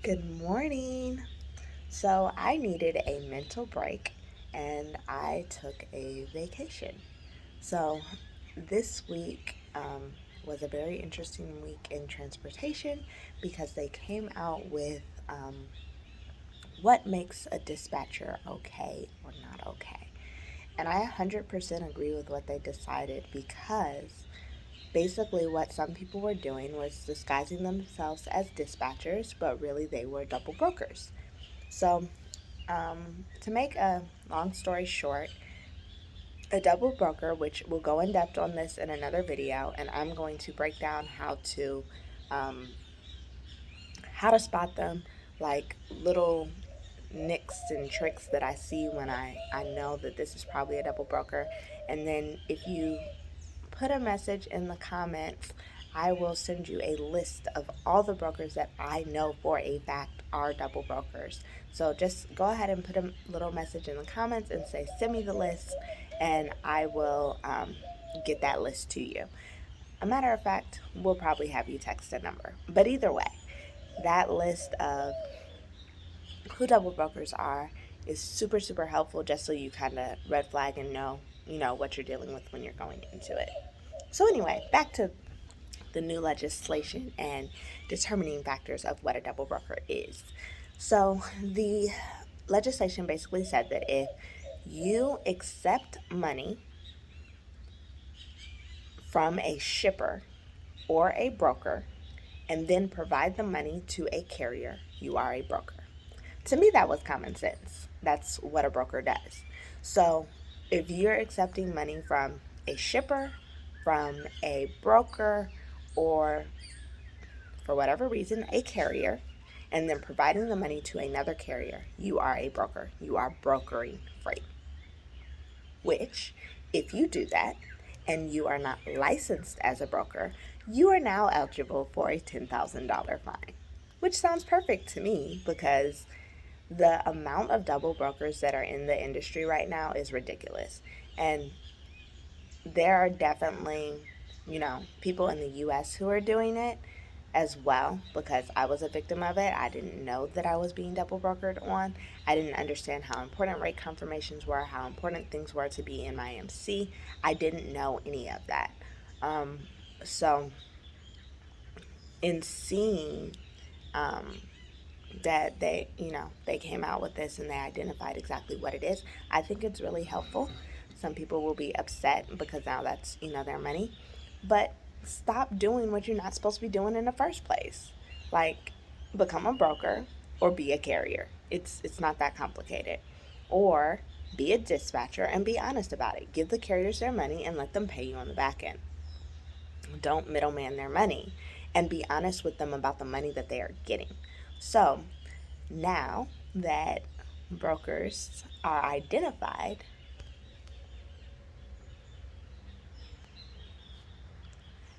Good morning. So, I needed a mental break and I took a vacation. So, this week was a very interesting week in transportation because they came out with what makes a dispatcher okay or not okay. And I 100% agree with what they decided because basically what some people were doing was disguising themselves as dispatchers, but really they were double brokers. So, to make a long story short, a double broker, which we'll go in depth on this in another video, and I'm going to break down um, how to spot them, like little nicks and tricks that I see when I know that this is probably a double broker. And then if you put a message in the comments, I will send you a list of all the brokers that I know for a fact are double brokers. So just go ahead and put a little message in the comments and say, send me the list, and I will get that list to you. A matter of fact, we'll probably have you text a number. But either way, that list of who double brokers are is super, super helpful just so you kind of red flag and know what you're dealing with when you're going into it. So anyway, back to the new legislation and determining factors of what a double broker is. So, the legislation basically said that if you accept money from a shipper or a broker and then provide the money to a carrier, you are a broker. To me, that was common sense. That's what a broker does. So, if you're accepting money from a shipper, from a broker, or for whatever reason, a carrier, and then providing the money to another carrier, you are a broker. You are brokering freight. Which, if you do that and you are not licensed as a broker, you are now eligible for a $10,000 fine. Which sounds perfect to me because the amount of double brokers that are in the industry right now is ridiculous. And there are definitely, people in the US who are doing it as well because I was a victim of it. I didn't know that I was being double brokered on. I didn't understand how important rate confirmations were, how important things were to be in my MC. I didn't know any of that. So, in seeing um, that they came out with this and they identified exactly what it is, I think it's really helpful. Some people will be upset because now that's their money, but stop doing what you're not supposed to be doing in the first place. Like, become a broker or be a carrier. It's not that complicated. Or be a dispatcher and be honest about it. Give the carriers their money and let them pay you on the back end. Don't middleman their money, and be honest with them about the money that they are getting. So now that brokers are identified,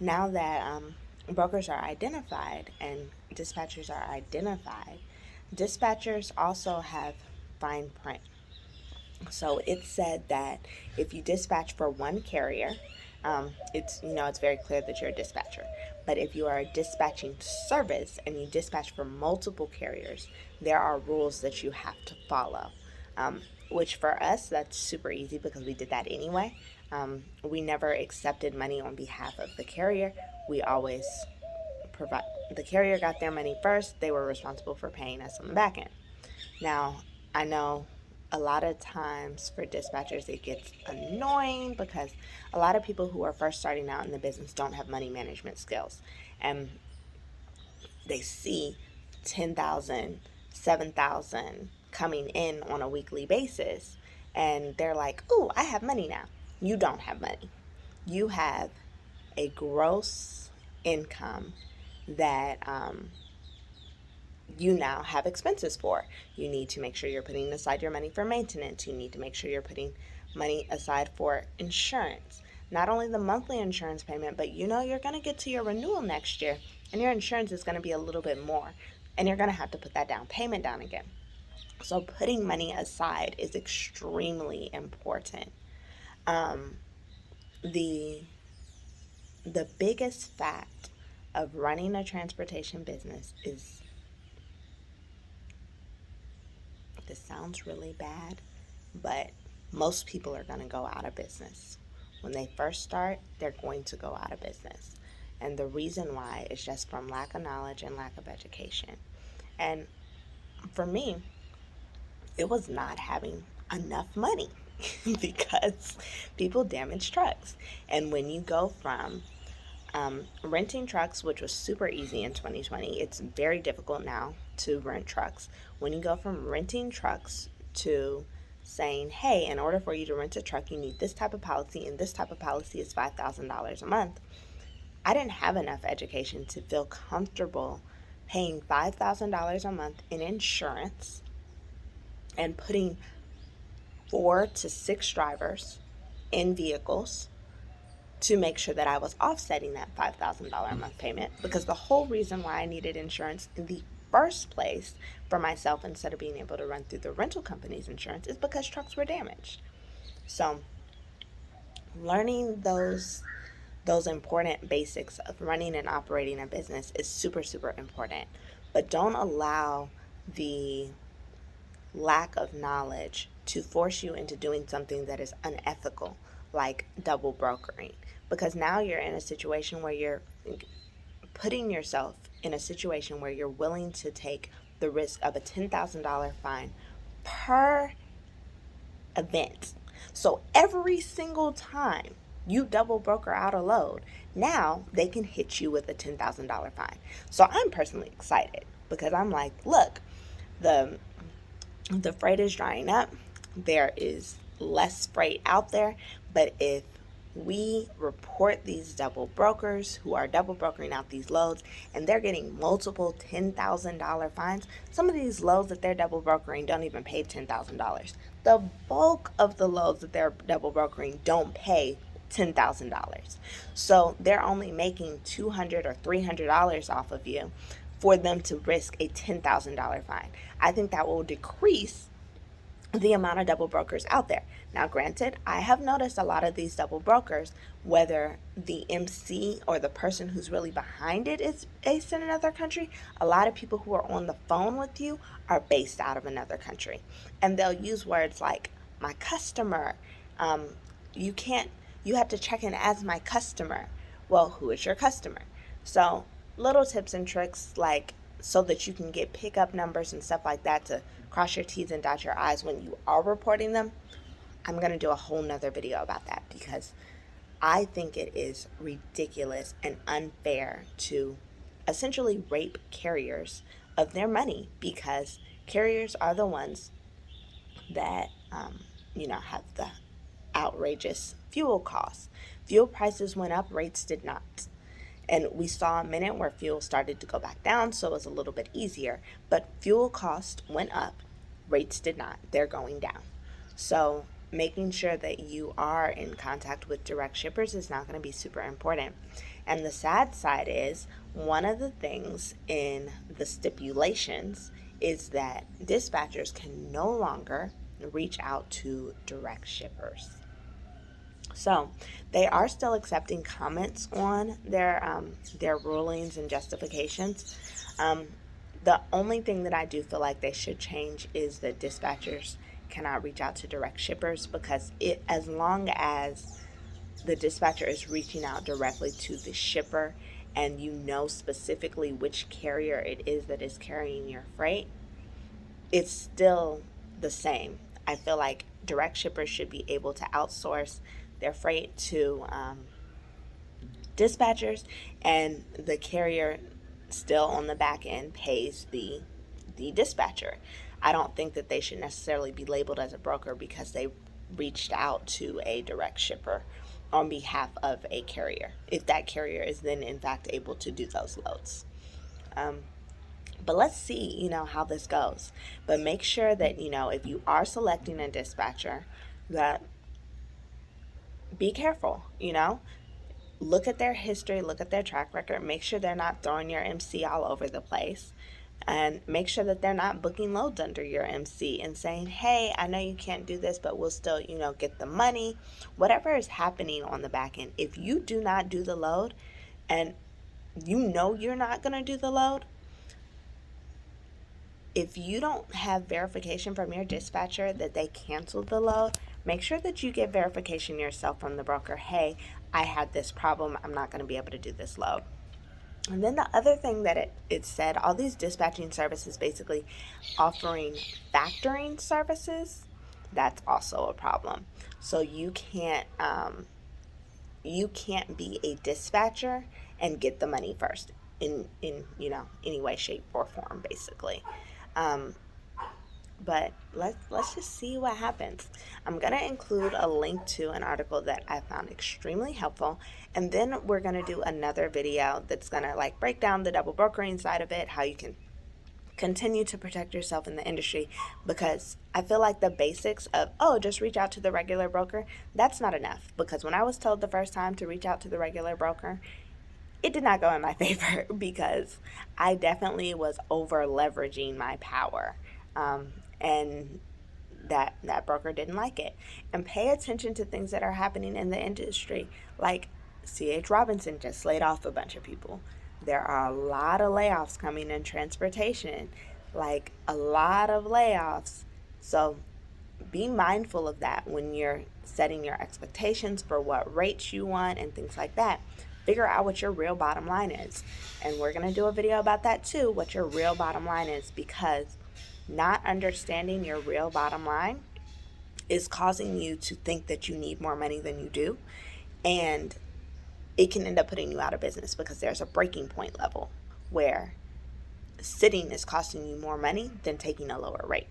now that brokers are identified and dispatchers are identified, dispatchers also have fine print. So it said that if you dispatch for one carrier, it's very clear that you're a dispatcher. But if you are a dispatching service and you dispatch for multiple carriers, there are rules that you have to follow. Which for us, that's super easy because we did that anyway. We never accepted money on behalf of the carrier. We always provide the carrier got their money first. They were responsible for paying us on the back end. Now, I know a lot of times for dispatchers it gets annoying because a lot of people who are first starting out in the business don't have money management skills. And they see 10,000, 7,000 coming in on a weekly basis and they're like, "Ooh, I have money now." You don't have money. You have a gross income that you now have expenses for. You need to make sure you're putting aside your money for maintenance. You need to make sure you're putting money aside for insurance. Not only the monthly insurance payment, but you're going to get to your renewal next year and your insurance is going to be a little bit more. And you're going to have to put that down payment down again. So putting money aside is extremely important. Um, the the biggest fact of running a transportation business is this sounds really bad, but most people are going to go out of business. When they first start, they're going to go out of business. And the reason why is just from lack of knowledge and lack of education. And for me, it was not having enough money because people damage trucks. And when you go from renting trucks, which was super easy in 2020, it's very difficult now to rent trucks. When you go from renting trucks to saying, hey, in order for you to rent a truck, you need this type of policy, and this type of policy is $5,000 a month. I didn't have enough education to feel comfortable paying $5,000 a month in insurance and putting 4 to 6 drivers in vehicles to make sure that I was offsetting that $5,000 a month payment, because the whole reason why I needed insurance in the first place for myself instead of being able to run through the rental company's insurance is because trucks were damaged. So learning those important basics of running and operating a business is super, super important. But don't allow the lack of knowledge to force you into doing something that is unethical, like double brokering. Because now you're in a situation where you're putting yourself in a situation where you're willing to take the risk of a $10,000 fine per event. So every single time you double broker out a load, now they can hit you with a $10,000 fine. So I'm personally excited because I'm like, look, the freight is drying up. There is less freight out there. But if we report these double brokers who are double brokering out these loads and they're getting multiple $10,000 fines, some of these loads that they're double brokering don't even pay $10,000. The bulk of the loads that they're double brokering don't pay $10,000. So they're only making $200 or $300 off of you for them to risk a $10,000 fine. I think that will decrease the amount of double brokers out there. Now, granted, I have noticed a lot of these double brokers, whether the MC or the person who's really behind it is based in another country, a lot of people who are on the phone with you are based out of another country. And they'll use words like, my customer, um, you can't, you have to check in as my customer. Well, who is your customer? So, little tips and tricks like so that you can get pickup numbers and stuff like that to cross your T's and dot your I's when you are reporting them. I'm going to do a whole nother video about that because I think it is ridiculous and unfair to essentially rape carriers of their money, because carriers are the ones that, have the outrageous fuel costs. Fuel prices went up, rates did not. And we saw a minute where fuel started to go back down, so it was a little bit easier. But fuel cost went up, rates did not. They're going down. So making sure that you are in contact with direct shippers is not going to be super important. And the sad side is, one of the things in the stipulations is that dispatchers can no longer reach out to direct shippers. So they are still accepting comments on their rulings and justifications. The only thing that I do feel like they should change is that dispatchers cannot reach out to direct shippers, because as long as the dispatcher is reaching out directly to the shipper and you know specifically which carrier it is that is carrying your freight, it's still the same. I feel like direct shippers should be able to outsource their freight to dispatchers, and the carrier still on the back end pays the dispatcher. I don't think that they should necessarily be labeled as a broker because they reached out to a direct shipper on behalf of a carrier, if that carrier is then in fact able to do those loads. But let's see, how this goes. But make sure that, if you are selecting a dispatcher, that be careful, look at their history, look at their track record, make sure they're not throwing your MC all over the place, and make sure that they're not booking loads under your MC and saying, hey, I know you can't do this, but we'll still, get the money. Whatever is happening on the back end, if you do not do the load and you're not going to do the load, if you don't have verification from your dispatcher that they canceled the load, make sure that you get verification yourself from the broker. Hey, I had this problem. I'm not going to be able to do this load. And then the other thing that it said, all these dispatching services basically offering factoring services, that's also a problem. So you can't be a dispatcher and get the money first in any way, shape, or form, basically. Um, but let's just see what happens. I'm going to include a link to an article that I found extremely helpful, and then we're going to do another video that's going to like break down the double brokering side of it, how you can continue to protect yourself in the industry, because I feel like the basics of, oh, just reach out to the regular broker, that's not enough. Because when I was told the first time to reach out to the regular broker, it did not go in my favor because I definitely was over leveraging my power. And that broker didn't like it. And pay attention to things that are happening in the industry. Like C.H. Robinson just laid off a bunch of people. There are a lot of layoffs coming in transportation, like a lot of layoffs. So be mindful of that when you're setting your expectations for what rates you want and things like that. Figure out what your real bottom line is. And we're going to do a video about that too, what your real bottom line is, because not understanding your real bottom line is causing you to think that you need more money than you do. And it can end up putting you out of business because there's a breaking point level where sitting is costing you more money than taking a lower rate.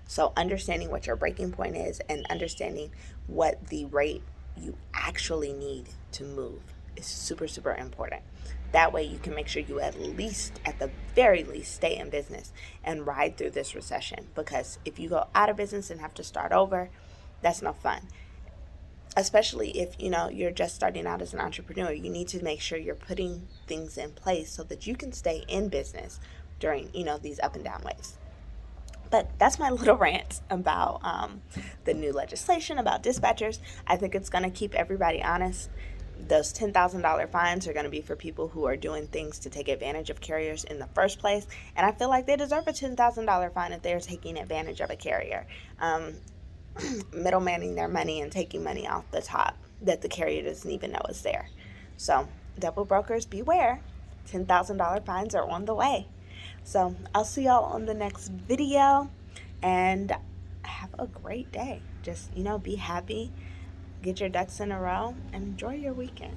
So understanding what your breaking point is and understanding what the rate you actually need to move is super, super important. That way you can make sure you at the very least, stay in business and ride through this recession. Because if you go out of business and have to start over, that's no fun. Especially if, you're just starting out as an entrepreneur, you need to make sure you're putting things in place so that you can stay in business during, these up and down waves. But that's my little rant about the new legislation about dispatchers. I think it's going to keep everybody honest. Those $10,000 fines are going to be for people who are doing things to take advantage of carriers in the first place. And I feel like they deserve a $10,000 fine if they're taking advantage of a carrier, middlemaning their money and taking money off the top that the carrier doesn't even know is there. So double brokers, beware. $10,000 fines are on the way. So I'll see y'all on the next video, and have a great day. Just, be happy, get your ducks in a row, and enjoy your weekend.